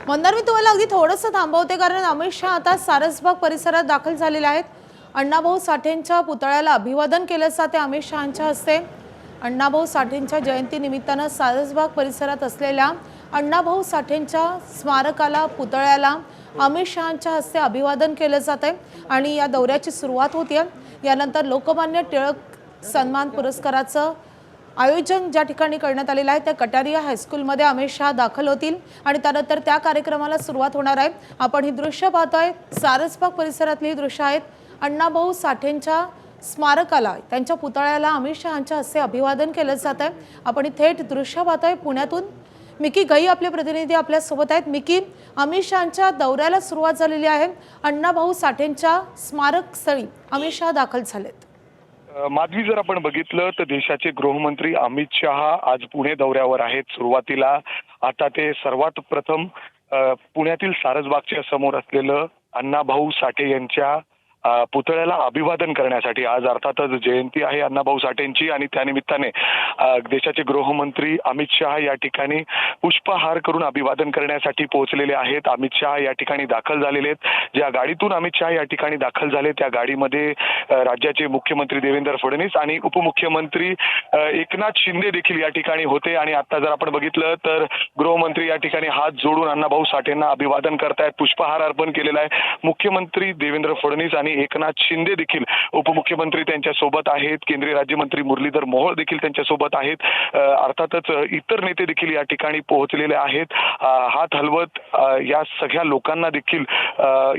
मंदार, मी तुम्हाला अगदी थोडंसं थांबवते कारण अमित शहा आता सारसबाग परिसरात दाखल झालेले आहेत। अण्णाभाऊ साठेंच्या पुतळ्याला अभिवादन केलं जाते अमित शहांच्या हस्ते। अण्णाभाऊ साठेंच्या जयंतीनिमित्तानं सारसबाग परिसरात असलेल्या अण्णाभाऊ साठेंच्या स्मारकाला पुतळ्याला अमित शहांच्या हस्ते अभिवादन केलं जाते आणि या दौऱ्याची सुरुवात होते। यानंतर लोकमान्य टिळक सन्मान पुरस्काराचं आयोजन ज्या ठिकाणी करण्यात आलेलं आहे त्या कटारिया हायस्कूलमध्ये अमित शहा दाखल होतील आणि त्यानंतर त्या कार्यक्रमाला सुरुवात होणार आहे। आपण ही दृश्य पाहतोय, सारसबाग परिसरातली ही दृश्य आहेत। अण्णाभाऊ साठेंच्या स्मारकाला, त्यांच्या पुतळ्याला अमित शहांच्या हस्ते अभिवादन केलं जात आहे। आपण ही थेट दृश्य पाहतोय पुण्यातून। मिकी गई आपले प्रतिनिधी आपल्या सोबत आहेत। मिकी, अमित शहांच्या दौऱ्याला सुरुवात झालेली आहे। अण्णाभाऊ साठेंच्या स्मारक स्थळी अमित शहा दाखल झालेत। माधवी, जर आपण बघितलं तर देशाचे गृहमंत्री अमित शहा आज पुणे दौऱ्यावर आहेत। सुरुवातीला आता ते सर्वात प्रथम पुण्यातील सारसबागच्या समोर असलेलं अण्णाभाऊ साठे यांच्या पुतळ्याला अभिवादन करण्यासाठी, आज अर्थातच जयंती आहे अण्णाभाऊ साठेंची आणि त्यानिमित्ताने देशाचे गृहमंत्री अमित शहा या ठिकाणी पुष्पहार करून अभिवादन करण्यासाठी पोहोचलेले आहेत। अमित शहा या ठिकाणी दाखल झालेले आहेत। ज्या गाडीतून अमित शहा या ठिकाणी दाखल झाले त्या गाडीमध्ये राज्याचे मुख्यमंत्री देवेंद्र फडणवीस आणि उपमुख्यमंत्री एकनाथ शिंदे देखील या ठिकाणी होते। आणि आता जर आपण बघितलं तर गृहमंत्री या ठिकाणी हात जोडून अण्णाभाऊ साठेंना अभिवादन करतायत, पुष्पहार अर्पण केलेला आहे। मुख्यमंत्री देवेंद्र फडणवीस आणि एकनाथ शिंदे देखील, उपमुख्यमंत्री त्यांच्या सोबत आहेत, केंद्रीय राज्यमंत्री मुरलीधर मोहोळ देखील त्यांच्या सोबत आहेत। अर्थातच इतर नेते देखील या ठिकाणी पोहोचलेले आहेत। हात हलवत या सगळ्या लोकांना देखील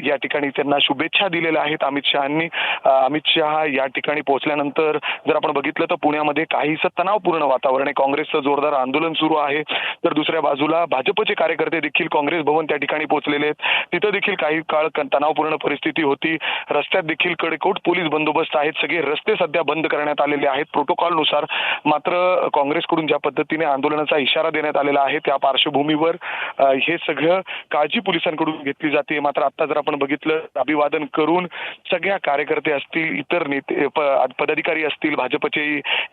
या ठिकाणी त्यांना शुभेच्छा दिलेल्या आहेत अमित शहांनी। अमित शहा या ठिकाणी पोहोचल्यानंतर जर आपण बघितलं तर पुण्यामध्ये काहीसं तणावपूर्ण वातावरण आहे। काँग्रेसचं जोरदार आंदोलन सुरू आहे, तर दुसऱ्या बाजूला भाजपचे कार्यकर्ते देखील काँग्रेस भवन त्या ठिकाणी पोहोचलेले आहेत। तिथं देखील काही काळ तणावपूर्ण परिस्थिती होती। रस्त्यात देखील कडेकोट पोलीस बंदोबस्त आहेत। सगळे रस्ते सध्या बंद करण्यात आलेले आहेत प्रोटोकॉलनुसार। मात्र काँग्रेसकडून ज्या पद्धतीने आंदोलनाचा इशारा देण्यात आलेला आहे त्या पार्श्वभूमीवर हे सगळं काळजी पोलिसांकडून घेतली जाते। मात्र आता जर आपण बघितलं, अभिवादन करून सगळ्या कार्यकर्ते असतील, इतर नेते पदाधिकारी असतील भाजपचे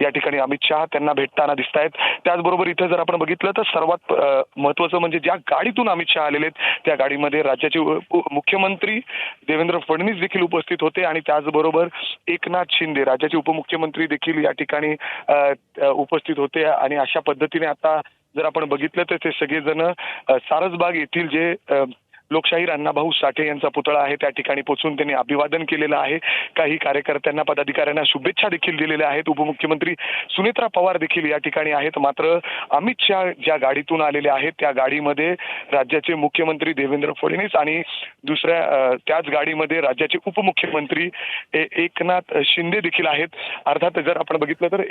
या ठिकाणी अमित शहा त्यांना भेटताना दिसत आहेत। त्याचबरोबर इथं जर आपण बघितलं तर सर्वात महत्त्वाचं म्हणजे ज्या गाडीतून अमित शहा आलेले आहेत त्या गाडीमध्ये राज्याचे मुख्यमंत्री देवेंद्र फडणवीस देखील उपस्थित होते आणि त्याचबरोबर एकनाथ शिंदे राज्याचे उपमुख्यमंत्री देखील या ठिकाणी उपस्थित होते। आणि अशा पद्धतीने आता जर आपण बघितलं तर ते सगळेजण सारसबाग येथील जे लोकशाहीर अण्णाभाऊ साठे यांचा पुतळा आहे त्या ठिकाणी पोहोचून त्यांनी अभिवादन केलेलं आहे। काही कार्यकर्त्यांना, पदाधिकाऱ्यांना शुभेच्छा देखील दिलेल्या आहेत। उपमुख्यमंत्री सुनेत्रा पवार देखील या ठिकाणी आहेत। मात्र अमित शहा ज्या गाडीतून आलेले आहेत त्या गाडीमध्ये राज्याचे मुख्यमंत्री देवेंद्र फडणवीस आणि दुसऱ्या त्याच गाडीमध्ये राज्याचे उपमुख्यमंत्री एकनाथ शिंदे देखील आहेत। अर्थात जर आपण बघितलं तर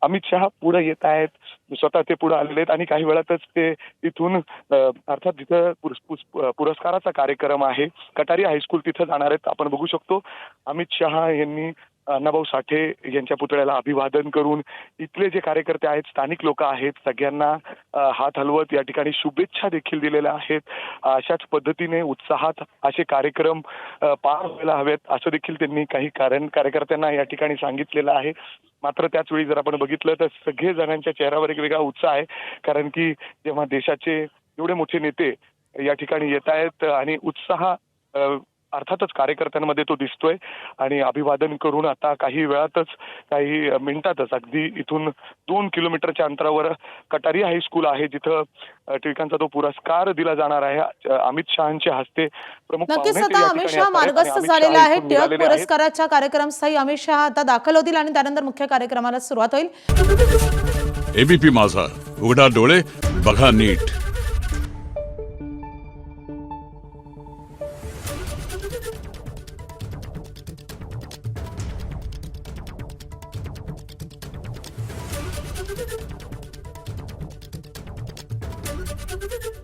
अमित शहा पुढे येत आहेत, स्वतः ते पुढे आलेले आहेत आणि काही वेळातच ते तिथून अर्थात तिथं पुरस्काराचा कार्यक्रम आहे, कटारिया हायस्कूल तिथं जाणार आहेत। आपण बघू शकतो अमित शहा यांनी अण्णाभाऊ साठे यांच्या पुतळ्याला अभिवादन करून इथले जे कार्यकर्ते आहेत, स्थानिक लोक आहेत, सगळ्यांना हात हलवत या ठिकाणी शुभेच्छा देखील दिलेल्या आहेत। अशाच पद्धतीने उत्साहात असे कार्यक्रम पार व्हायला हवेत असं देखील त्यांनी काही कार्यकर्त्यांना या ठिकाणी सांगितलेलं आहे। मात्र त्याच वेळी जर आपण बघितलं तर सगळे जणांच्या चेहऱ्यावर एक वेगळा उत्साह आहे, कारण की जेव्हा देशाचे एवढे मोठे नेते या ठिकाणी येत आहेत आणि उत्साह अर्थातच कार्यकर्त्यांमध्ये तो दिसतोय। आणि अभिवादन करून आता काही वेळातच, काही मिनिटातच अगदी इथून 2 किलोमीटरच्या अंतरावर कटारिया हायस्कूल आहे जिथं टिळकांचा तो पुरस्कार दिला जाणार आहे अमित शहांच्या हस्ते। प्रमुख नक्कीच आता अमित शहा मार्गस्थ झालेला आहे। टिळक पुरस्काराच्या कार्यक्रमस्थळी अमित शहा आता दाखल होतील आणि त्यानंतर मुख्य कार्यक्रमाला सुरुवात होईल। एबीपी माझा, उघडा डोळे बघा नीट। Thank you.